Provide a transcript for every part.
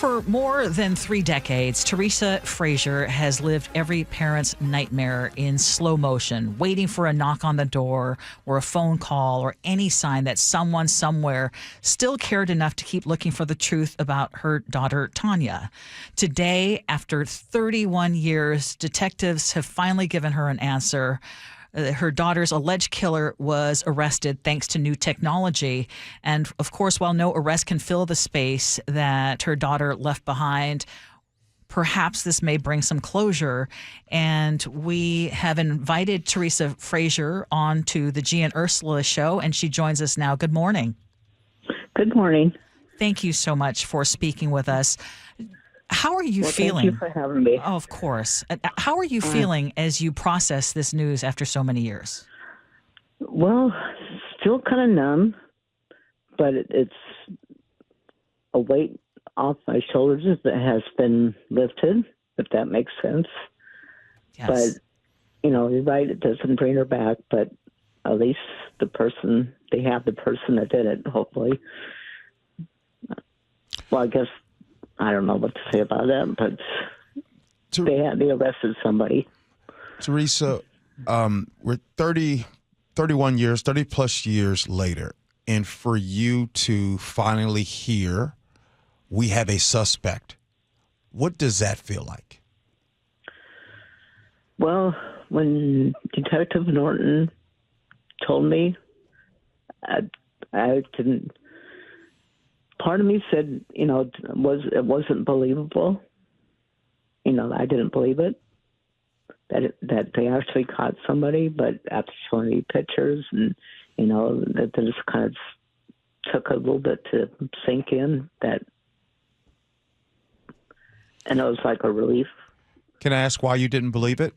For more than 3 decades, Tanya Frazier has lived every parent's nightmare in slow motion, waiting for a knock on the door or a phone call or any sign that someone somewhere still cared enough to keep looking for the truth about her daughter, Tanya. Today, after 31 years, detectives have finally given her an answer. Her daughter's alleged killer was arrested thanks to new technology. And of course, while no arrest can fill the space that her daughter left behind, perhaps this may bring some closure. And we have invited Tanya Frazier on to the Gee and Ursula Show, and she joins us now. Good morning. Good morning. Thank you so much for speaking with us. How are you feeling? Thank you for having me. Oh, of course. How are you feeling as you process this news after so many years? Well, still kind of numb, but it's a weight off my shoulders that has been lifted, if that makes sense. Yes. But, you're right, it doesn't bring her back, but at least they have the person that did it, hopefully. Well, I guess I don't know what to say about that, but they arrested somebody. Tanya, we're 31 years, 30 plus years later, and for you to finally hear we have a suspect, what does that feel like? Well, when Detective Norton told me, I didn't. Part of me said, it wasn't believable. I didn't believe it that they actually caught somebody. But after showing me pictures, and that just kind of took a little bit to sink in. And it was like a relief. Can I ask why you didn't believe it?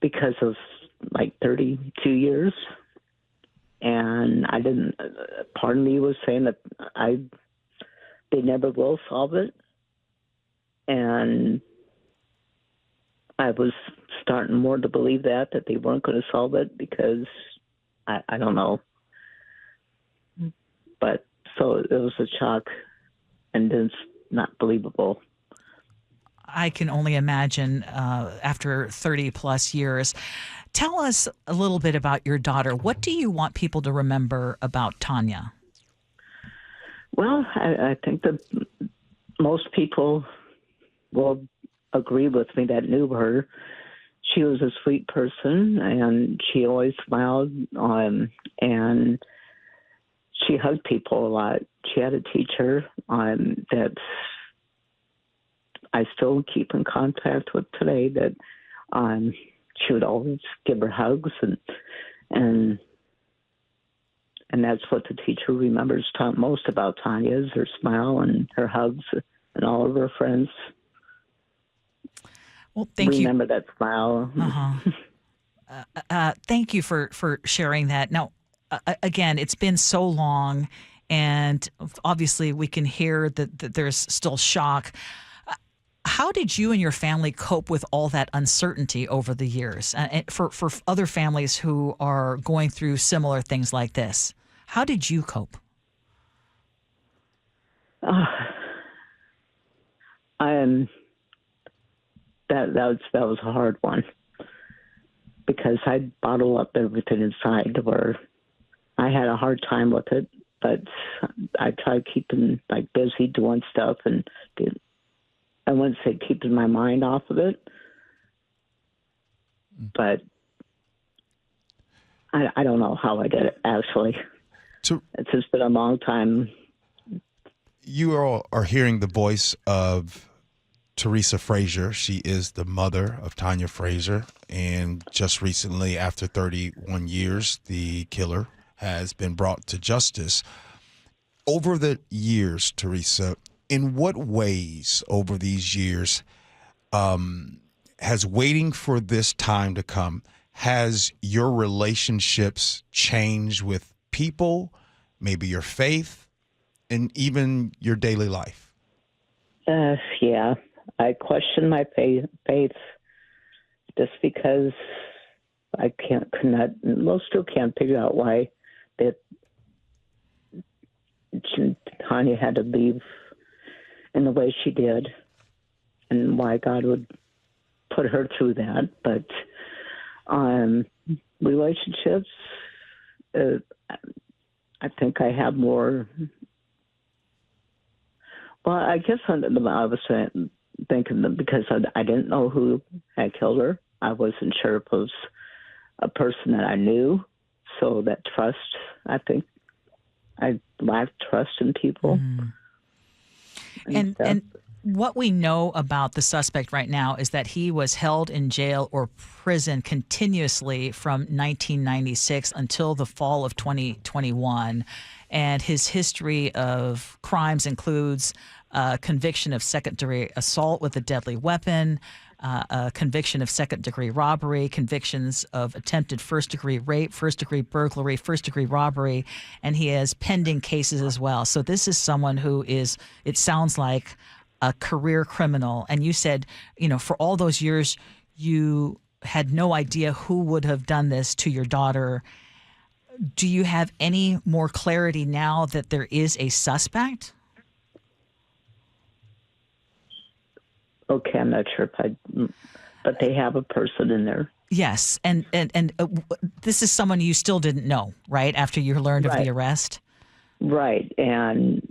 Because of 32 years. And I didn't. Part of me was saying that they never will solve it, and I was starting more to believe that they weren't going to solve it because I don't know. But so it was a shock, and it's not believable. I can only imagine after 30 plus years. Tell us a little bit about your daughter. What do you want people to remember about Tanya? Well, I think that most people will agree with me that knew her. She was a sweet person, and she always smiled, and she hugged people a lot. She had a teacher that I still keep in contact with today that she would always give her hugs, and that's what the teacher remembers most about Tanya is her smile and her hugs and all of her friends. Well, thank you. Remember that smile. Thank you for sharing that. Now, again, it's been so long, and obviously we can hear that there's still shock. How did you and your family cope with all that uncertainty over the years? For other families who are going through similar things like this, how did you cope? That was a hard one because I'd bottle up everything inside where I had a hard time with it, but I tried keeping busy doing stuff and I wouldn't say keeping my mind off of it, but I don't know how I did it, actually. It's just been a long time. You all are hearing the voice of Tanya Frazier. She is the mother of Tanya Frazier, and just recently, after 31 years, the killer has been brought to justice. Over the years, Tanya, in what ways over these years has waiting for this time to come, has your relationships changed with people, maybe your faith, and even your daily life? Yeah, I question my faith just because I still can't figure out why that Tanya had to leave in the way she did and why God would put her through that. But relationships, I think I have more. Well, I guess I was thinking that because I didn't know who had killed her. I wasn't sure if it was a person that I knew. So that trust, I think I lack trust in people. And what we know about the suspect right now is that he was held in jail or prison continuously from 1996 until the fall of 2021. And his history of crimes includes conviction of second-degree assault with a deadly weapon, a conviction of second-degree robbery, convictions of attempted first-degree rape, first-degree burglary, first-degree robbery, and he has pending cases as well. So this is someone who is, it sounds like, a career criminal. And you said, for all those years, you had no idea who would have done this to your daughter. Do you have any more clarity now that there is a suspect? Okay, I'm not sure if but they have a person in there. Yes, and this is someone you still didn't know, right? After you learned of the arrest, right? And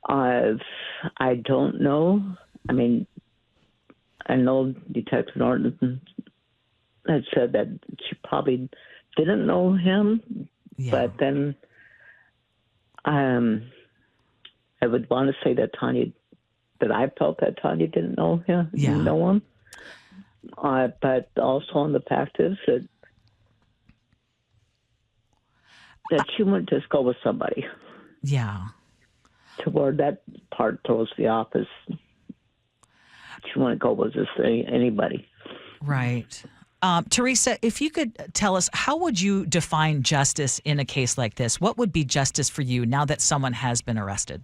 I don't know. I mean, I know Detective Norton had said that she probably didn't know him, but then I would want to say that I felt that Tanya didn't know him. But also on the fact is that she wouldn't just go with somebody. Yeah. Toward that part throws the office. She wouldn't go with just anybody. Right. Teresa, if you could tell us, how would you define justice in a case like this? What would be justice for you now that someone has been arrested?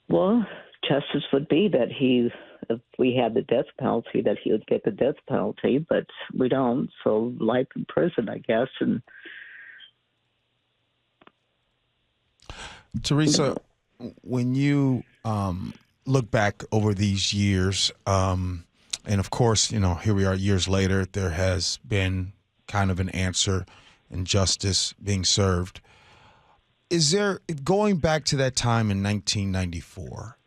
Well, justice would be that if we had the death penalty, that he would get the death penalty, but we don't. So life in prison, I guess. And Teresa, when you look back over these years, and of course, here we are years later, there has been kind of an answer and justice being served. Is there, going back to that time in 1994,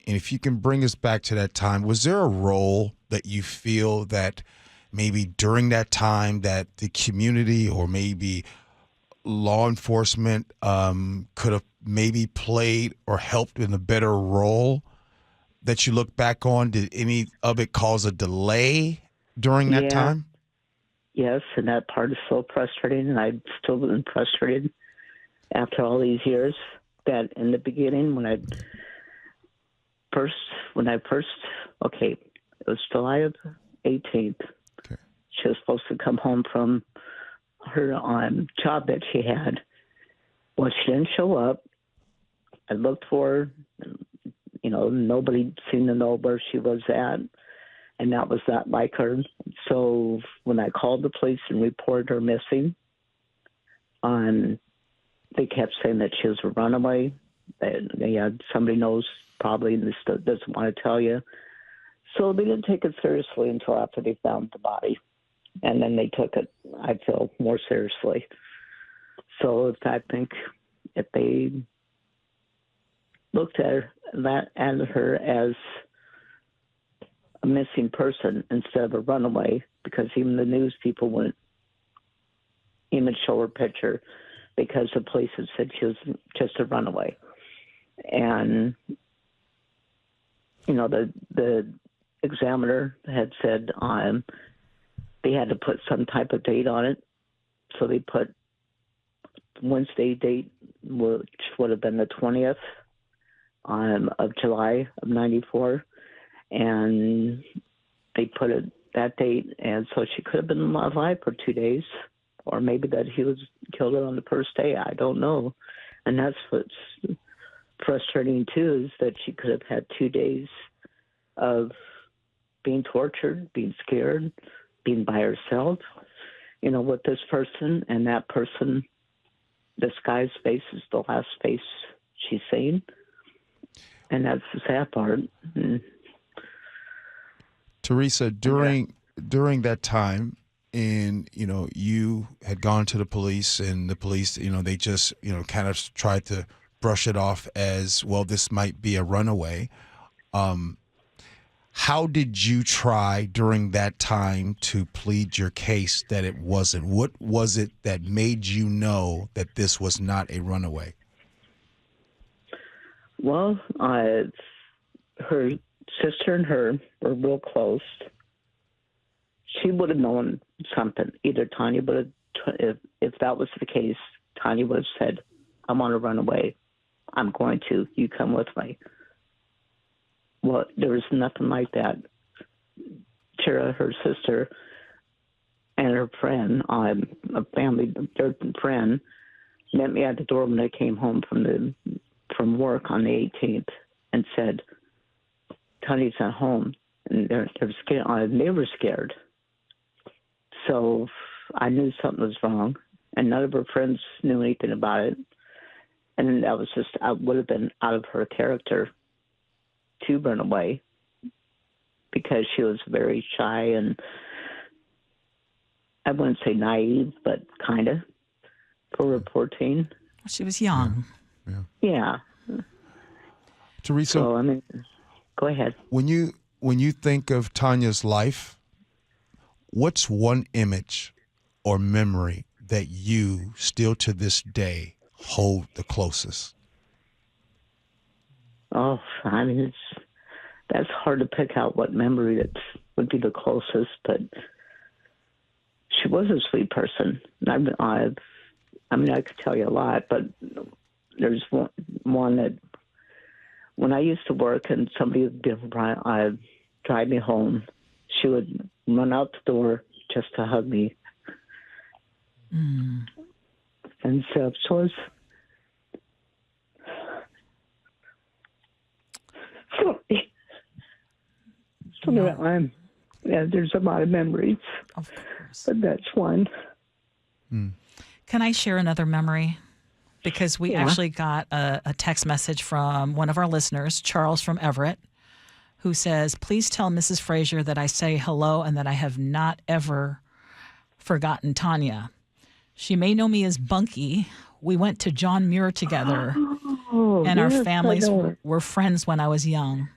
and if you can bring us back to that time, was there a role that you feel that maybe during that time that the community or maybe law enforcement could have maybe played or helped in a better role that you look back on? Did any of it cause a delay during that time? Yes, and that part is so frustrating, and I've still been frustrated after all these years. That in the beginning, when I first, it was July 18th. Okay. She was supposed to come home from her job that she had. Well, she didn't show up. I looked for her. Nobody seemed to know where she was at, and that was not like her. So when I called the police and reported her missing, they kept saying that she was a runaway. Somebody knows probably and doesn't want to tell you. So they didn't take it seriously until after they found the body. And then they took it, I feel, more seriously. So I think if they looked at her as a missing person instead of a runaway, because even the news people wouldn't even show her picture because the police had said she was just a runaway. And, the examiner had said they had to put some type of date on it. So they put Wednesday date, which would have been the 20th of July of 94. And they put it that date. And so she could have been alive for 2 days, or maybe that he was killed on the first day. I don't know. And that's what's frustrating too, is that she could have had 2 days of being tortured, being scared, being by herself, with this person, and that person, this guy's face is the last face she's seen. And that's the sad part. And, Teresa, during that time, and you had gone to the police, and the police, they just kind of tried to brush it off as, well, this might be a runaway. How did you try during that time to plead your case that it wasn't? What was it that made you know that this was not a runaway? well, her sister and her were real close. She would have known something. Either Tanya would have, if that was the case, Tanya would have said, I want to run away. I'm going to. You come with me. Well, there was nothing like that. Tara, her sister, and her friend, their friend, met me at the door when I came home from work on the 18th and said, Tanya's at home. And they're scared. They were scared. So I knew something was wrong, and none of her friends knew anything about it. And that was just, I would have been out of her character to run away because she was very shy and I wouldn't say naive, but kind of for 14. She was young. Yeah. Teresa, So, go ahead. when you think of Tanya's life, what's one image or memory that you still to this day hold the closest? Oh, that's hard to pick out what memory that would be the closest, but she was a sweet person. I could tell you a lot, but there's one that when I used to work and somebody would drive me home, she would run out the door just to hug me. Mm. And so it's there's a lot of memories. Of course. But that's one. Can I share another memory? Because we actually got a text message from one of our listeners, Charles from Everett, who says, please tell Mrs. Frazier that I say hello and that I have not ever forgotten Tanya. She may know me as Bunky. We went to John Muir together, and our families were friends when I was young.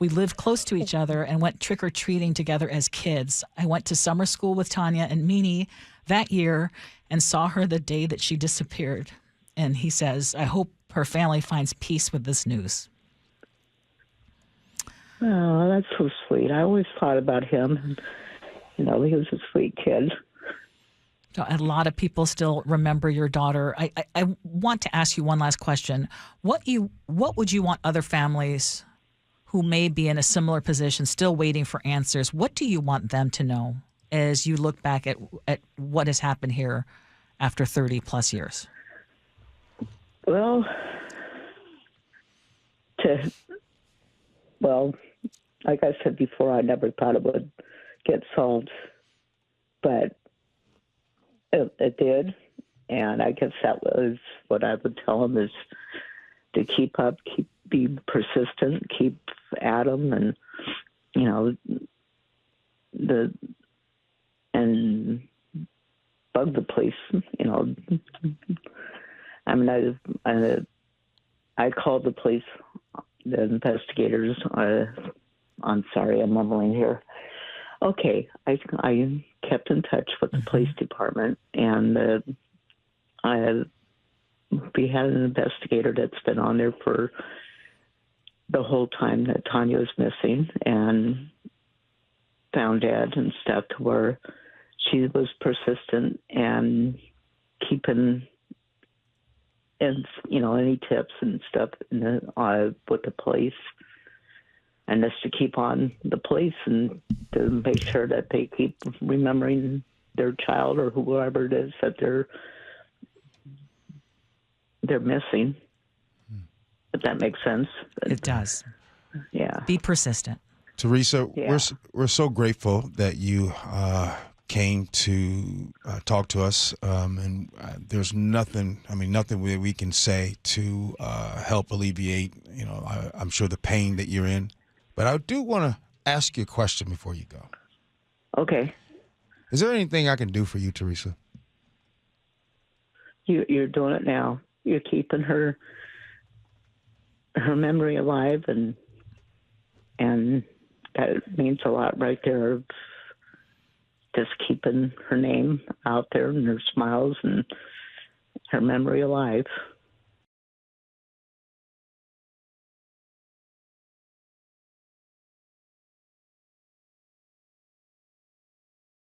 We lived close to each other and went trick-or-treating together as kids. I went to summer school with Tanya and Meanie that year and saw her the day that she disappeared. And he says, I hope her family finds peace with this news. Oh, that's so sweet. I always thought about him. He was a sweet kid. So a lot of people still remember your daughter. I want to ask you one last question. What would you want other families who may be in a similar position, still waiting for answers, what do you want them to know as you look back at what has happened here after 30 plus years? Well, like I said before, I never thought it would get solved, but it did. And I guess that was what I would tell them is to keep up, be persistent, keep at them, and and bug the police. I called the police, the investigators. I'm sorry, I'm mumbling here. Okay, I kept in touch with the police department, and we had an investigator that's been on there for the whole time that Tanya was missing and found dead and stuff, to where she was persistent and keeping any tips and stuff with the police, and just to keep on the police and to make sure that they keep remembering their child or whoever it is that they're missing. If that makes sense. It does. Yeah. Be persistent. Teresa, we're so grateful that you came to talk to us, and there's nothing we can say to help alleviate, I'm sure the pain that you're in. But I do want to ask you a question before you go. Okay. Is there anything I can do for you, Teresa? You're doing it now. You're keeping her memory alive, and that means a lot right there. Just keeping her name out there and her smiles and her memory alive.